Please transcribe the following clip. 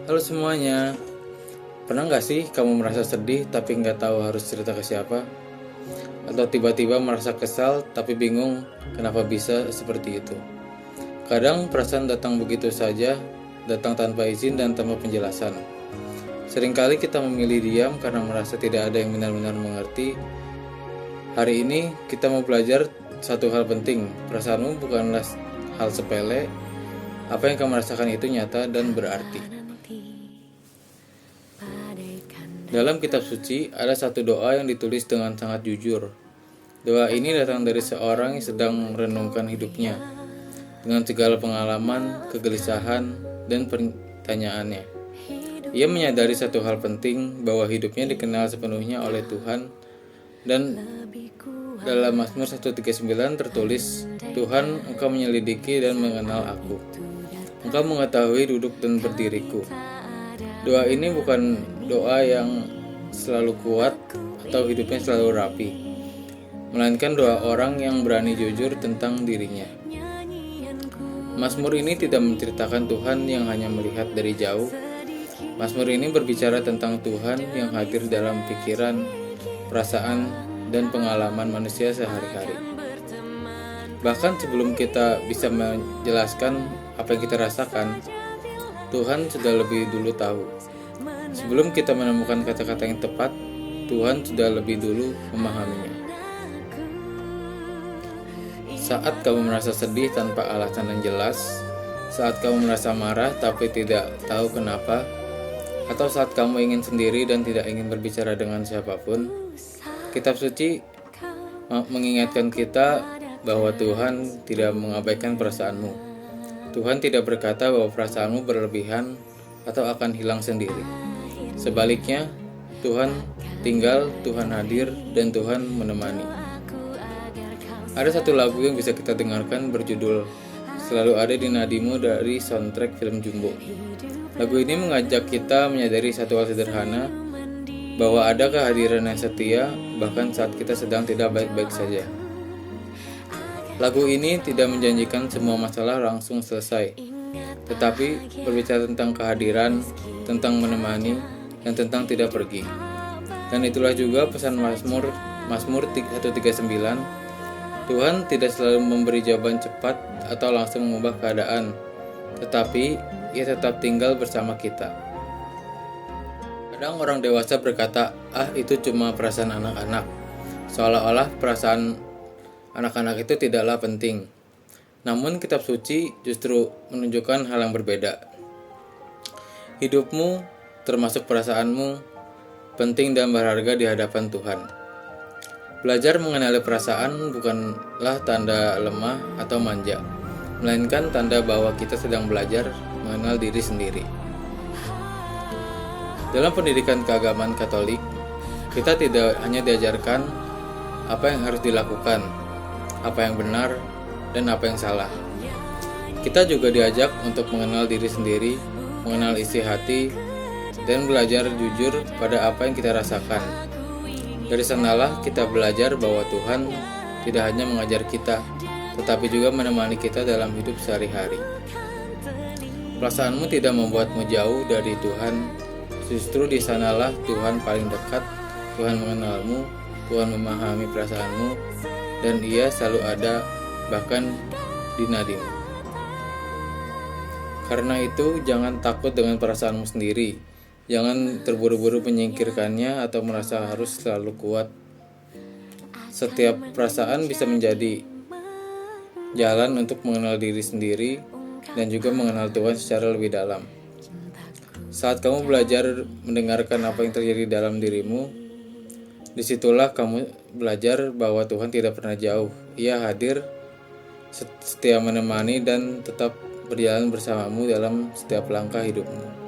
Halo semuanya, pernah nggak sih kamu merasa sedih tapi nggak tahu harus cerita ke siapa? Atau tiba-tiba merasa kesal tapi bingung kenapa bisa seperti itu? Kadang perasaan datang begitu saja, datang tanpa izin dan tanpa penjelasan. Seringkali kita memilih diam karena merasa tidak ada yang benar-benar mengerti. Hari ini kita mau belajar satu hal penting, perasaanmu bukanlah hal sepele, apa yang kamu rasakan itu nyata dan berarti. Dalam kitab suci, ada satu doa yang ditulis dengan sangat jujur. Doa ini datang dari seorang yang sedang merenungkan hidupnya, dengan segala pengalaman, kegelisahan, dan pertanyaannya. Ia menyadari satu hal penting, bahwa hidupnya dikenal sepenuhnya oleh Tuhan, dan dalam Mazmur 139 tertulis, Tuhan, Engkau menyelidiki dan mengenal aku. Engkau mengetahui duduk dan berdiriku. Doa ini bukan doa yang selalu kuat atau hidupnya selalu rapi, melainkan doa orang yang berani jujur tentang dirinya. Mazmur ini tidak menceritakan Tuhan yang hanya melihat dari jauh. Mazmur ini berbicara tentang Tuhan yang hadir dalam pikiran, perasaan, dan pengalaman manusia sehari-hari. Bahkan sebelum kita bisa menjelaskan apa yang kita rasakan, Tuhan sudah lebih dulu tahu. Sebelum kita menemukan kata-kata yang tepat, Tuhan sudah lebih dulu memahaminya. Saat kamu merasa sedih tanpa alasan yang jelas, saat kamu merasa marah tapi tidak tahu kenapa, atau saat kamu ingin sendiri dan tidak ingin berbicara dengan siapapun, kitab suci mengingatkan kita bahwa Tuhan tidak mengabaikan perasaanmu. Tuhan tidak berkata bahwa perasaanmu berlebihan atau akan hilang sendiri. Sebaliknya, Tuhan tinggal, Tuhan hadir, dan Tuhan menemani. Ada satu lagu yang bisa kita dengarkan berjudul Selalu Ada di Nadimu dari soundtrack film Jumbo. Lagu ini mengajak kita menyadari satu hal sederhana, bahwa ada kehadiran yang setia bahkan saat kita sedang tidak baik-baik saja. Lagu ini tidak menjanjikan semua masalah langsung selesai, tetapi berbicara tentang kehadiran, tentang menemani, dan tentang tidak pergi. Dan itulah juga pesan Mazmur 139. Tuhan tidak selalu memberi jawaban cepat atau langsung mengubah keadaan, tetapi Ia tetap tinggal bersama kita. Kadang orang dewasa berkata, itu cuma perasaan anak-anak, seolah-olah perasaan anak-anak itu tidaklah penting. Namun kitab suci justru menunjukkan hal yang berbeda. Hidupmu, termasuk perasaanmu, penting dan berharga di hadapan Tuhan. Belajar mengenali perasaan bukanlah tanda lemah atau manja, melainkan tanda bahwa kita sedang belajar mengenal diri sendiri. Dalam pendidikan keagamaan Katolik, kita tidak hanya diajarkan apa yang harus dilakukan, apa yang benar, dan apa yang salah. Kita juga diajak untuk mengenal diri sendiri, mengenal isi hati, dan belajar jujur pada apa yang kita rasakan. Dari sanalah kita belajar bahwa Tuhan tidak hanya mengajar kita, tetapi juga menemani kita dalam hidup sehari-hari. Perasaanmu tidak membuatmu jauh dari Tuhan, justru di sanalah Tuhan paling dekat. Tuhan mengenalmu, Tuhan memahami perasaanmu, dan Ia selalu ada, bahkan di nadimu. Karena itu, jangan takut dengan perasaanmu sendiri. Jangan terburu-buru menyingkirkannya atau merasa harus selalu kuat. Setiap perasaan bisa menjadi jalan untuk mengenal diri sendiri dan juga mengenal Tuhan secara lebih dalam. Saat kamu belajar mendengarkan apa yang terjadi dalam dirimu, disitulah kamu belajar bahwa Tuhan tidak pernah jauh. Ia hadir, setia menemani, dan tetap berjalan bersamamu dalam setiap langkah hidupmu.